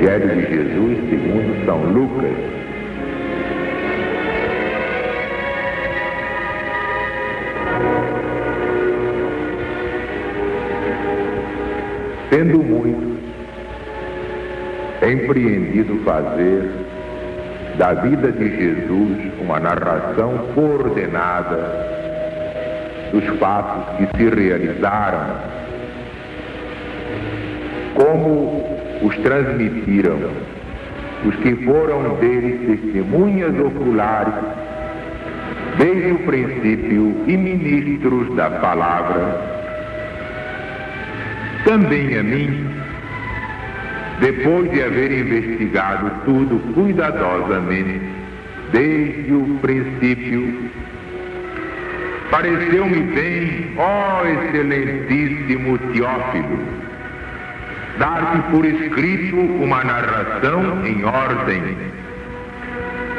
Evangelho de Jesus segundo São Lucas. Tendo muitos empreendido fazer da vida de Jesus uma narração coordenada dos fatos que se realizaram, como os transmitiram os que foram deles testemunhas oculares desde o princípio e ministros da palavra, também a mim, depois de haver investigado tudo cuidadosamente desde o princípio, pareceu-me bem, ó excelentíssimo Teófilo, dar-te por escrito uma narração em ordem,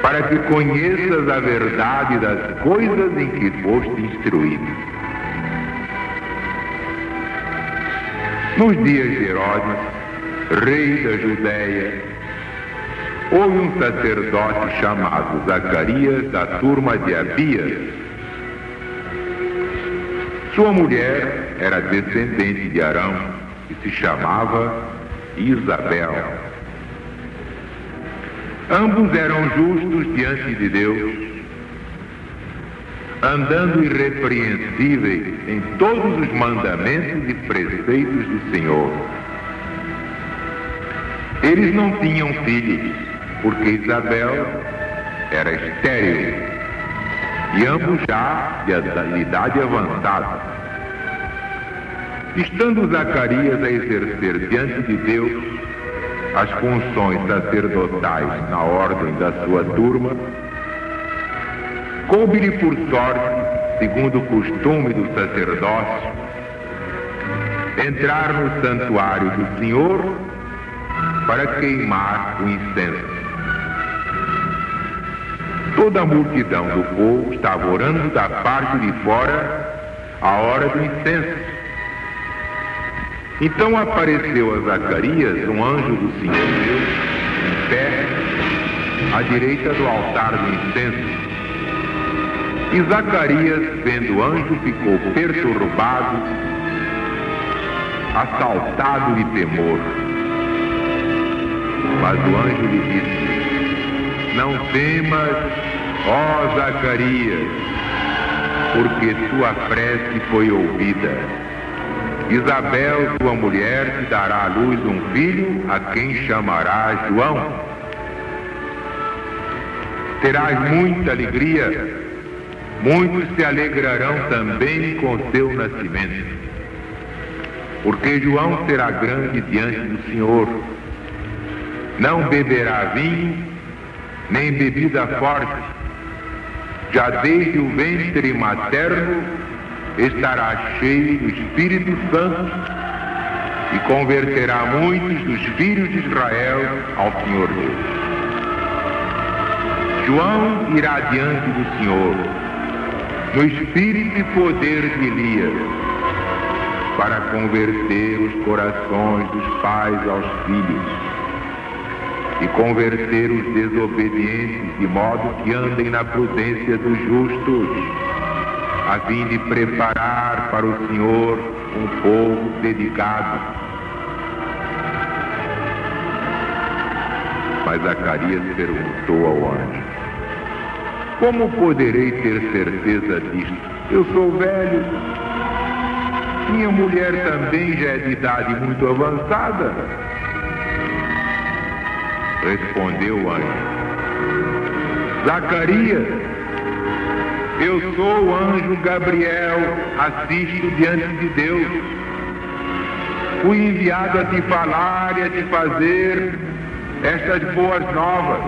para que conheças a verdade das coisas em que foste instruído. Nos dias de Herodes, rei da Judéia, houve um sacerdote chamado Zacarias, da turma de Abias. Sua mulher era descendente de Arão e se chamava Isabel. Ambos eram justos diante de Deus, andando irrepreensíveis em todos os mandamentos e preceitos do Senhor. Eles não tinham filhos, porque Isabel era estéril, e ambos já de idade avançada. Estando Zacarias a exercer diante de Deus as funções sacerdotais na ordem da sua turma, coube-lhe por sorte, segundo o costume do sacerdócio, entrar no santuário do Senhor para queimar o incenso. Toda a multidão do povo estava orando da parte de fora a hora do incenso. Então apareceu a Zacarias um anjo do Senhor Deus, em pé, à direita do altar do incenso. E Zacarias, vendo o anjo, ficou perturbado, assaltado de temor. Mas o anjo lhe disse: não temas, ó Zacarias, porque tua prece foi ouvida. Isabel, tua mulher, te dará à luz um filho, a quem chamarás João. Terás muita alegria. Muitos se alegrarão também com seu nascimento, porque João será grande diante do Senhor. Não beberá vinho, nem bebida forte. Já desde o ventre materno estará cheio do Espírito Santo e converterá muitos dos filhos de Israel ao Senhor Deus. João irá diante do Senhor, no espírito e poder de Elias, para converter os corações dos pais aos filhos e converter os desobedientes, de modo que andem na prudência dos justos, a fim de preparar para o Senhor um povo dedicado. Mas Zacarias perguntou ao anjo: como poderei ter certeza disto? Eu sou velho, minha mulher também já é de idade muito avançada. Respondeu o anjo: Zacarias, eu sou o anjo Gabriel, assisto diante de Deus. Fui enviado a te falar e a te fazer estas boas novas.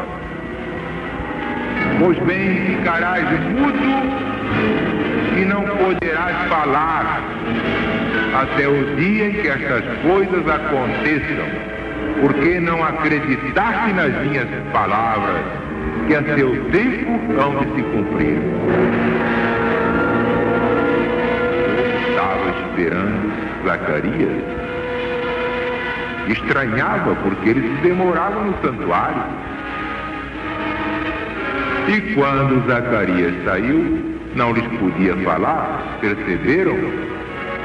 Pois bem, ficarás mudo e não poderás falar até o dia em que estas coisas aconteçam, porque não acreditaste nas minhas palavras, que a seu tempo hão de se cumprir. Estava esperando Zacarias estranhava porque eles se demoravam no santuário. E quando Zacarias saiu, não lhes podia falar, perceberam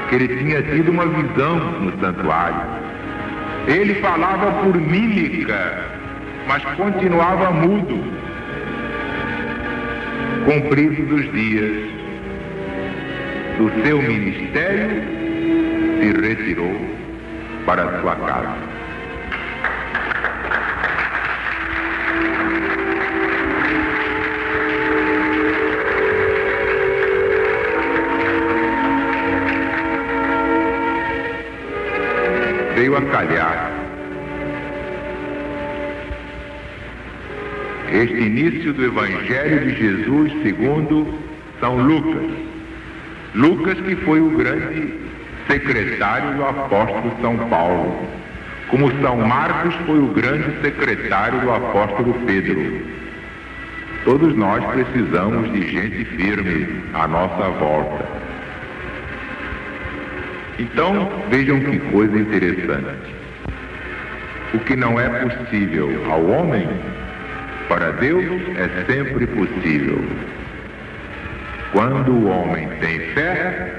que ele tinha tido uma visão no santuário. Ele falava por mímica, mas continuava mudo. Cumpridos os dias do seu ministério, se retirou para a sua casa. Veio a calhar este início do Evangelho de Jesus segundo São Lucas. Lucas, que foi o grande secretário do apóstolo São Paulo, como São Marcos foi o grande secretário do apóstolo Pedro. Todos nós precisamos de gente firme à nossa volta. Então, vejam que coisa interessante. O que não é possível ao homem, para Deus é sempre possível. Quando o homem tem fé,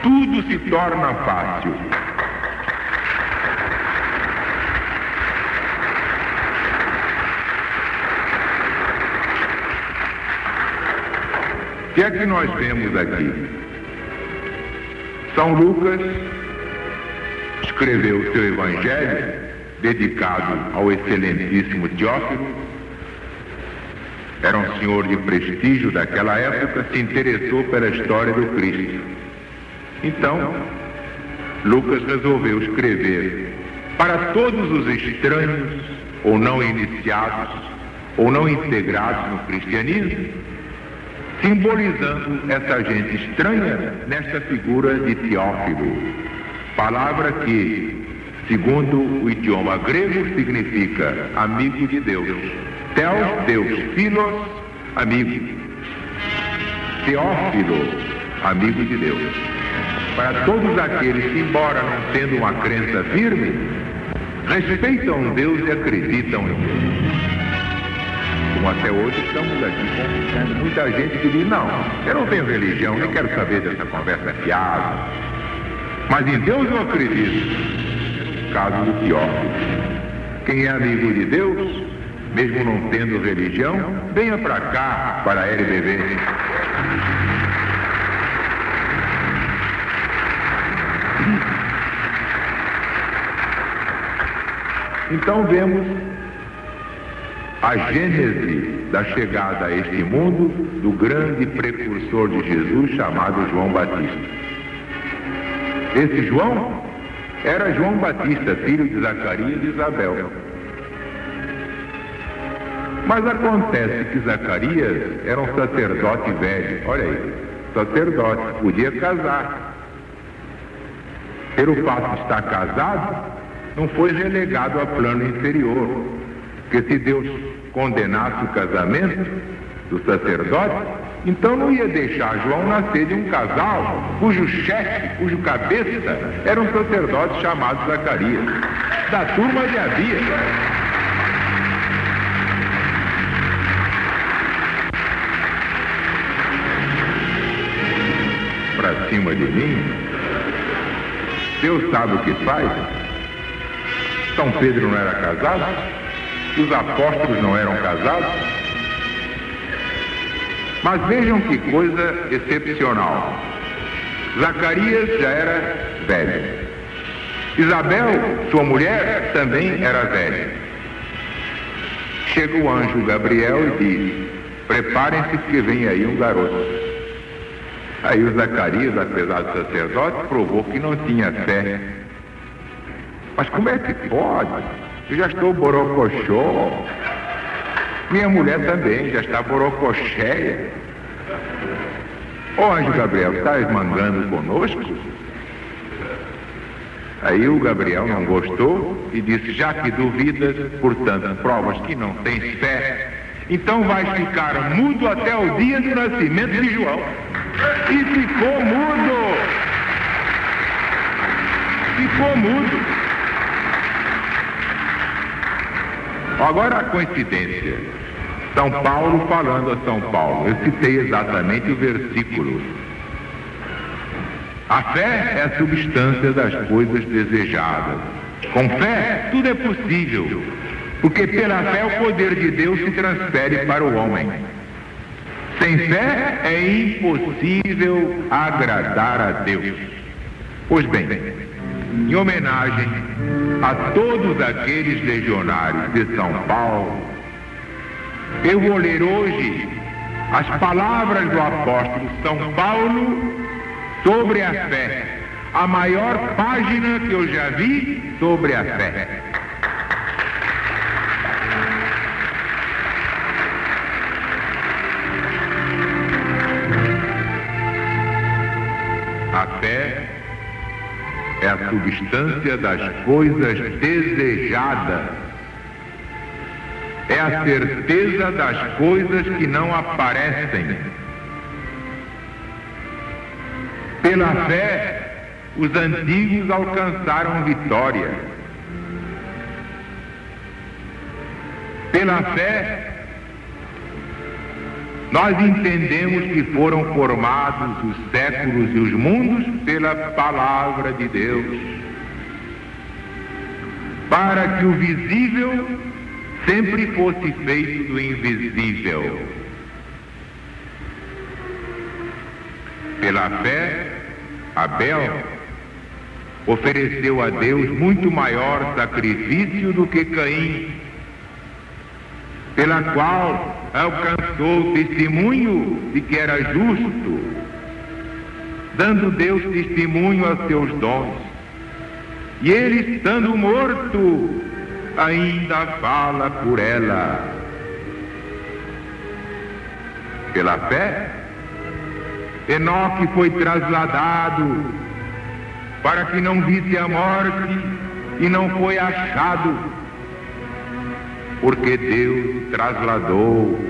tudo se torna fácil. O que é que nós vemos aqui? São Lucas escreveu o seu evangelho dedicado ao excelentíssimo Teófilo. Era um senhor de prestígio daquela época, se interessou pela história do Cristo. Então, Lucas resolveu escrever para todos os estranhos, ou não iniciados, ou não integrados no cristianismo, simbolizando essa gente estranha nesta figura de Teófilo, palavra que, segundo o idioma grego, significa amigo de Deus. Theos, Deus, Philos, amigo. Teófilo, amigo de Deus. Para todos aqueles que, embora não tendo uma crença firme, respeitam Deus e acreditam em Deus. Como até hoje estamos aqui conversando. Muita gente que diz, não, eu não tenho religião, nem quero saber dessa conversa fiada. Mas em Deus eu acredito. Caso do Teófilo. Quem é amigo de Deus, mesmo não tendo religião, venha para cá, para a LBV. Então vemos a gênese da chegada a este mundo do grande precursor de Jesus chamado João Batista. Esse João era João Batista, filho de Zacarias e Isabel. Mas acontece que Zacarias era um sacerdote velho. Olha aí, sacerdote, podia casar. Pelo fato de estar casado, não foi relegado a plano inferior. Porque se Deus condenasse o casamento do sacerdote, então não ia deixar João nascer de um casal cujo chefe, cujo cabeça era um sacerdote chamado Zacarias, da turma de Abias. Para cima de mim, Deus sabe o que faz. São Pedro não era casado? Os apóstolos não eram casados? Mas vejam que coisa excepcional. Zacarias já era velho. Isabel, sua mulher, também era velha. Chega o anjo Gabriel e diz, preparem-se porque vem aí um garoto. Aí o Zacarias, apesar de sacerdote, provou que não tinha fé. Mas como é que pode? Eu já estou borocochô. Minha mulher também já está borococheia. Ô anjo Gabriel, está esmangando conosco? Aí o Gabriel não gostou e disse, já que duvidas, portanto, provas que não tens fé, então vais ficar mudo até o dia do nascimento de João. E ficou mudo. Ficou mudo. Agora a coincidência. São Paulo falando a São Paulo. Eu citei exatamente o versículo. A fé é a substância das coisas desejadas. Com fé, tudo é possível, porque pela fé o poder de Deus se transfere para o homem. Sem fé é impossível agradar a Deus. Pois bem, em homenagem a todos aqueles legionários de São Paulo, eu vou ler hoje as palavras do apóstolo São Paulo sobre a fé, a maior página que eu já vi sobre a fé. A fé é a substância das coisas desejadas. É a certeza das coisas que não aparecem. Pela fé, os antigos alcançaram vitória. Pela fé, nós entendemos que foram formados os séculos e os mundos pela palavra de Deus, para que o visível sempre fosse feito do invisível. Pela fé, Abel ofereceu a Deus muito maior sacrifício do que Caim, pela qual alcançou o testemunho de que era justo, dando Deus testemunho aos seus dons. E ele, estando morto, ainda fala por ela. Pela fé, Enoque foi trasladado para que não visse a morte e não foi achado, porque Deus o trasladou.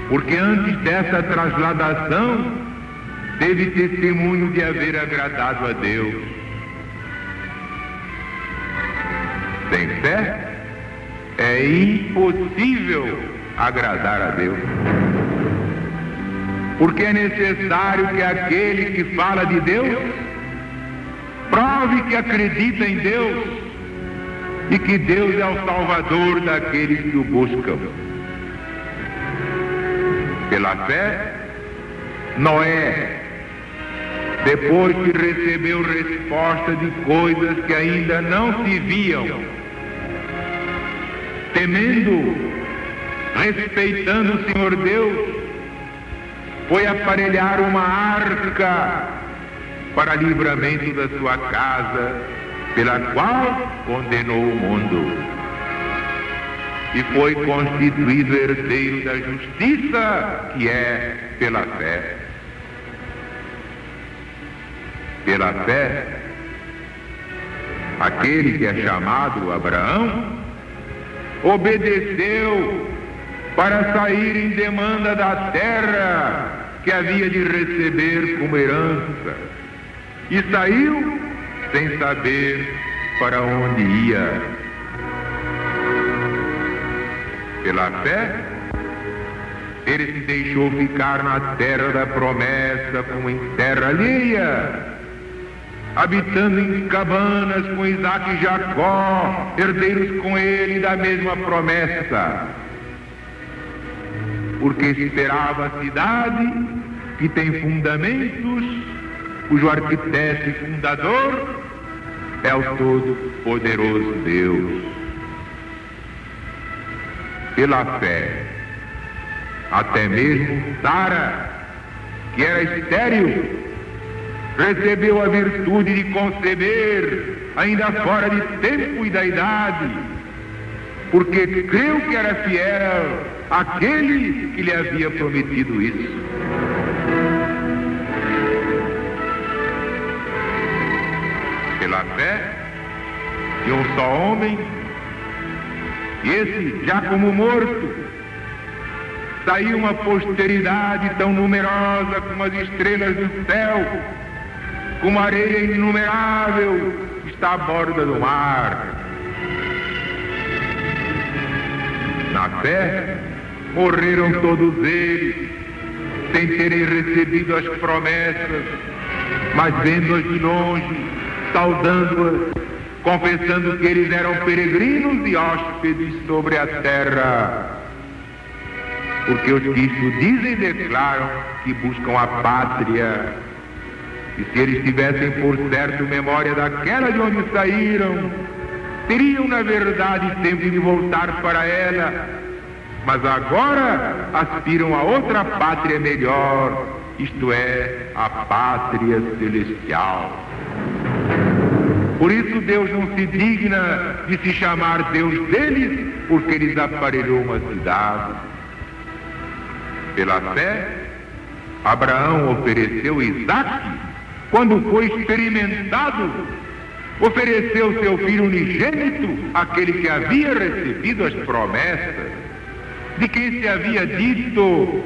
Porque antes dessa trasladação teve testemunho de haver agradado a Deus. Sem fé é impossível agradar a Deus, porque é necessário que aquele que fala de Deus prove que acredita em Deus e que Deus é o Salvador daqueles que o buscam. Pela fé, Noé, depois que recebeu resposta de coisas que ainda não se viam, temendo, respeitando o Senhor Deus, foi aparelhar uma arca para livramento da sua casa, pela qual condenou o mundo, e foi constituído herdeiro da justiça, que é pela fé. Pela fé, aquele que é chamado Abraão obedeceu para sair em demanda da terra que havia de receber como herança, e saiu sem saber para onde ia. Pela fé, ele se deixou ficar na terra da promessa como em terra alheia, habitando em cabanas com Isaac e Jacó, herdeiros com ele da mesma promessa, porque esperava a cidade que tem fundamentos, cujo arquiteto e fundador é o Todo-Poderoso Deus. Pela fé, até mesmo Sara, que era estéril, recebeu a virtude de conceber, ainda fora de tempo e da idade, porque creu que era fiel aquele que lhe havia prometido isso. Pela fé de um só homem, e esse já como morto, saiu uma posteridade tão numerosa como as estrelas do céu, como a areia inumerável está à borda do mar. Na fé, morreram todos eles, sem terem recebido as promessas, mas vendo-as de longe, saudando-as, confessando que eles eram peregrinos e hóspedes sobre a terra. Porque os que isto dizem declaram que buscam a pátria, e se eles tivessem por certo memória daquela de onde saíram, teriam na verdade tempo de voltar para ela, mas agora aspiram a outra pátria melhor, isto é, a pátria celestial. Por isso Deus não se digna de se chamar Deus deles, porque lhes aparelhou uma cidade. Pela fé, Abraão ofereceu Isaque quando foi experimentado. Ofereceu seu filho unigênito, aquele que havia recebido as promessas, de quem se havia dito,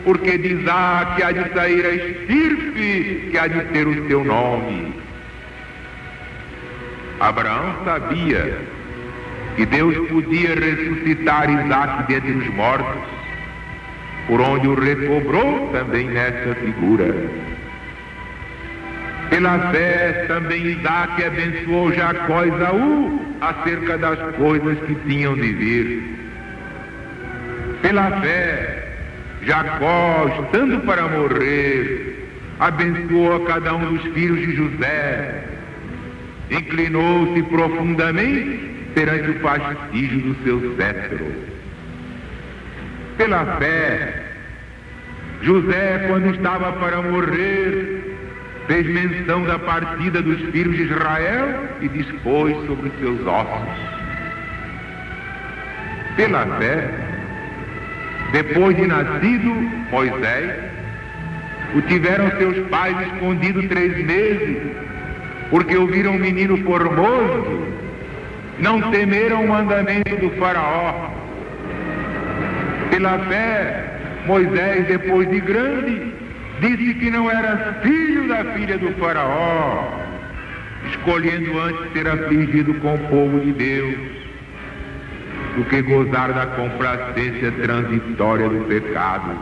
porque de Isaque há de sair a estirpe que há de ter o seu nome. Abraão sabia que Deus podia ressuscitar Isaque dentre os mortos, por onde o recobrou também nessa figura. Pela fé também Isaque abençoou Jacó e Esaú acerca das coisas que tinham de vir. Pela fé, Jacó, estando para morrer, abençoou a cada um dos filhos de José, inclinou-se profundamente perante o fastígio do seu cetro. Pela fé, José, quando estava para morrer, fez menção da partida dos filhos de Israel e dispôs sobre os seus ossos. Pela fé, depois de nascido Moisés, o tiveram seus pais escondido 3 meses, porque o viram um menino formoso, não temeram o mandamento do faraó. Pela fé, Moisés, depois de grande, disse que não era filho da filha do faraó, escolhendo antes ser afligido com o povo de Deus, do que gozar da complacência transitória do pecado.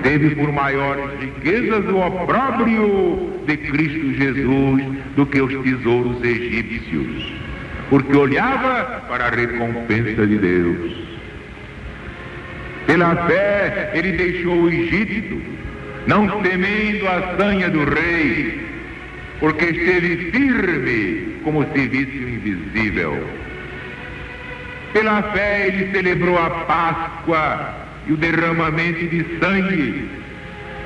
Teve por maiores riquezas o opróbrio de Cristo Jesus do que os tesouros egípcios, porque olhava para a recompensa de Deus. Pela fé, ele deixou o Egito, não temendo a sanha do rei, porque esteve firme como se visse o invisível. Pela fé, ele celebrou a Páscoa e o derramamento de sangue,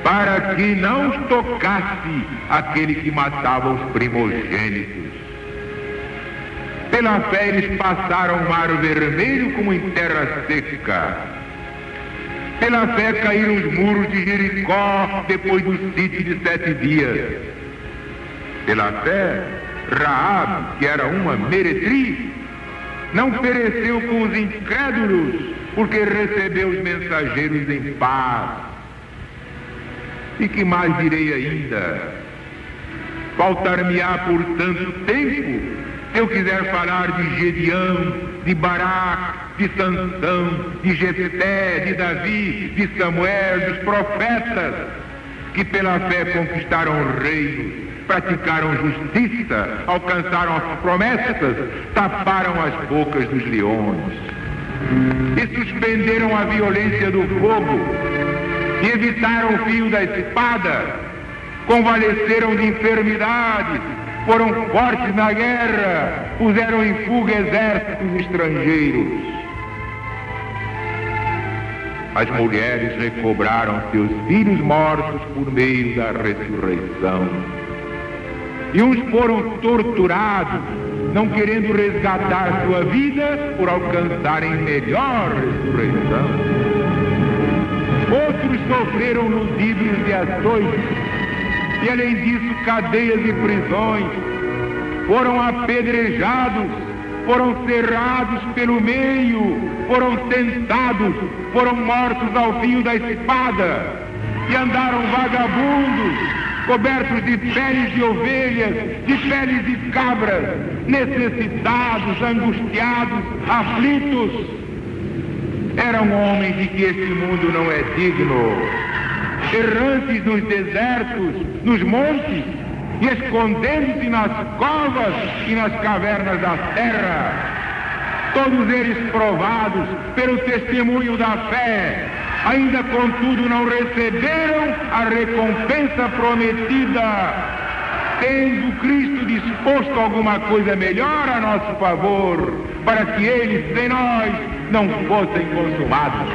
para que não os tocasse aquele que matava os primogênitos. Pela fé, eles passaram o mar vermelho como em terra seca. Pela fé caíram os muros de Jericó depois do sítio de 7 dias. Pela fé, Raabe, que era uma meretriz, não pereceu com os incrédulos, porque recebeu os mensageiros em paz. E que mais direi ainda? Faltar-me-á por tanto tempo, se eu quiser falar de Gedeão, de Baraque, de Sansão, de Jefté, de Davi, de Samuel, dos profetas, que pela fé conquistaram o reino, praticaram justiça, alcançaram as promessas, taparam as bocas dos leões, e suspenderam a violência do fogo, e evitaram o fio da espada, convalesceram de enfermidades, foram fortes na guerra, puseram em fuga exércitos estrangeiros. As mulheres recobraram seus filhos mortos por meio da ressurreição. E uns foram torturados, não querendo resgatar sua vida por alcançarem melhor ressurreição. Outros sofreram ludíbrios e açoites, e além disso cadeias e prisões. Foram apedrejados, foram cerrados pelo meio, foram tentados, foram mortos ao fio da espada, e andaram vagabundos, cobertos de peles de ovelhas, de peles de cabras, necessitados, angustiados, aflitos, Eram homens de que este mundo não é digno, errantes nos desertos, nos montes, e escondendo-se nas covas e nas cavernas da terra. Todos eles provados pelo testemunho da fé, ainda contudo não receberam a recompensa prometida, tendo Cristo disposto alguma coisa melhor a nosso favor, para que eles, sem nós, não fossem consumados.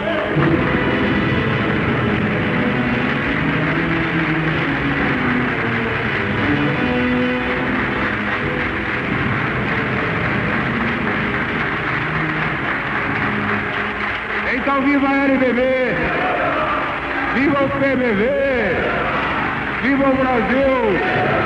Então viva a LBB, viva o PBV, viva o Brasil!